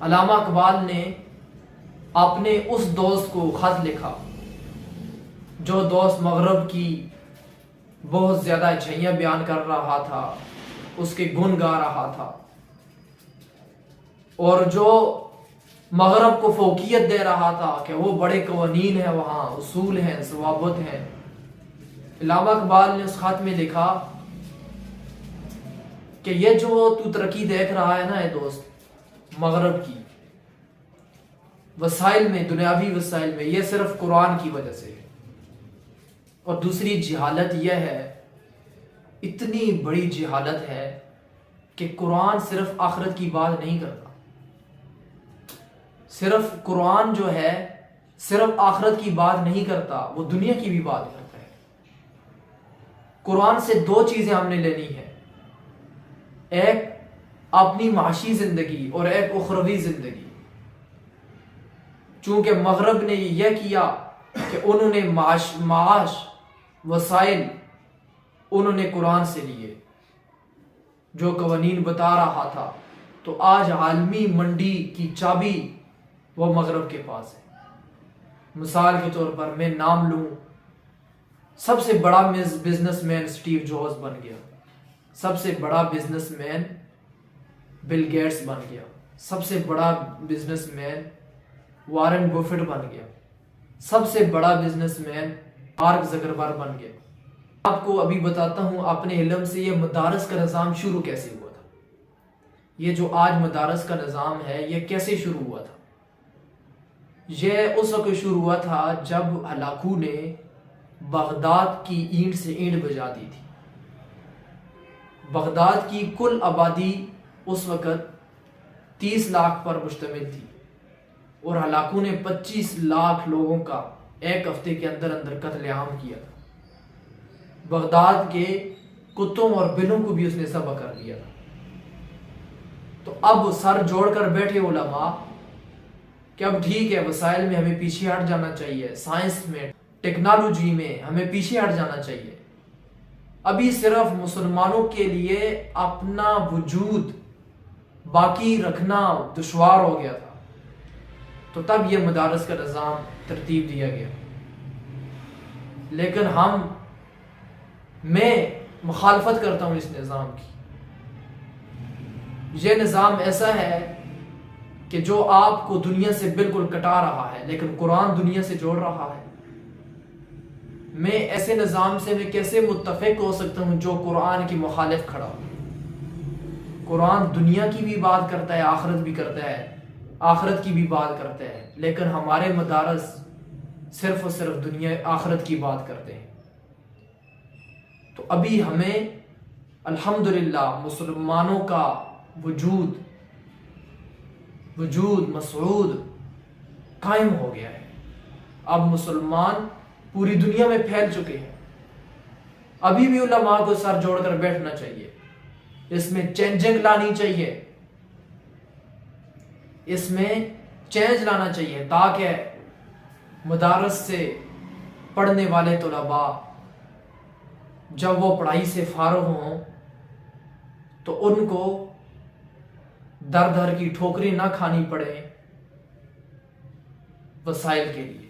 علامہ اقبال نے اپنے اس دوست کو خط لکھا جو دوست مغرب کی بہت زیادہ اچھائیاں بیان کر رہا تھا، اس کے گن گا رہا تھا، اور جو مغرب کو فوقیت دے رہا تھا کہ وہ بڑے قوانین ہیں، وہاں اصول ہیں، ضوابط ہیں۔ علامہ اقبال نے اس خط میں لکھا کہ یہ جو تو ترقی دیکھ رہا ہے نا اے دوست، مغرب کی وسائل میں، دنیاوی وسائل میں، یہ صرف قرآن کی وجہ سے ہے۔ اور دوسری جہالت یہ ہے، اتنی بڑی جہالت ہے کہ قرآن صرف آخرت کی بات نہیں کرتا۔ صرف قرآن جو ہے صرف آخرت کی بات نہیں کرتا، وہ دنیا کی بھی بات کرتا ہے۔ قرآن سے دو چیزیں ہم نے لینی ہے، ایک اپنی معاشی زندگی اور ایک اخروی زندگی۔ چونکہ مغرب نے یہ کیا کہ انہوں نے معاش وسائل انہوں نے قرآن سے لیے، جو قوانین بتا رہا تھا، تو آج عالمی منڈی کی چابی وہ مغرب کے پاس ہے۔ مثال کے طور پر میں نام لوں، سب سے بڑا بزنس مین سٹیو جابز بن گیا، سب سے بڑا بزنس مین بل گیٹس بن گیا، سب سے بڑا بزنس مین وارن بفٹ بن گیا، سب سے بڑا بزنس مین مارک زکربرگ بن گیا۔ آپ کو ابھی بتاتا ہوں اپنے علم سے، یہ مدارس کا نظام شروع کیسے ہوا تھا۔ یہ جو آج مدارس کا نظام ہے، یہ کیسے شروع ہوا تھا؟ یہ اس وقت شروع ہوا تھا جب ہلاکو نے بغداد کی اینٹ سے اینٹ بجا دی تھی۔ بغداد کی کل آبادی اس وقت 30 لاکھ پر مشتمل تھی، اور ہلاکو نے 25 لاکھ لوگوں کا ایک ہفتے کے اندر اندر قتل عام کیا تھا۔ بغداد کے کتوں اور بلوں کو بھی اس نے ذبح کر دیا تھا۔ تو اب سر جوڑ کر بیٹھے علماء کہ اب ٹھیک ہے، وسائل میں ہمیں پیچھے ہٹ جانا چاہیے، سائنس میں، ٹیکنالوجی میں ہمیں پیچھے ہٹ جانا چاہیے۔ ابھی صرف مسلمانوں کے لیے اپنا وجود باقی رکھنا دشوار ہو گیا تھا، تو تب یہ مدارس کا نظام ترتیب دیا گیا۔ لیکن میں مخالفت کرتا ہوں اس نظام کی۔ یہ نظام ایسا ہے کہ جو آپ کو دنیا سے بالکل کٹا رہا ہے، لیکن قرآن دنیا سے جوڑ رہا ہے۔ میں ایسے نظام سے میں کیسے متفق ہو سکتا ہوں جو قرآن کی مخالف کھڑا ہو؟ قرآن دنیا کی بھی بات کرتا ہے، آخرت بھی کرتا ہے، آخرت کی بھی بات کرتا ہے، لیکن ہمارے مدارس صرف اور صرف دنیا آخرت کی بات کرتے ہیں۔ تو ابھی ہمیں الحمدللہ مسلمانوں کا وجود مسعود قائم ہو گیا ہے۔ اب مسلمان پوری دنیا میں پھیل چکے ہیں۔ ابھی بھی علماء کو سر جوڑ کر بیٹھنا چاہیے، اس میں چینجنگ لانی چاہیے، اس میں چینج لانا چاہیے، تاکہ مدارس سے پڑھنے والے طلباء جب وہ پڑھائی سے فارغ ہوں تو ان کو در در کی ٹھوکریں نہ کھانی پڑے وسائل کے لیے۔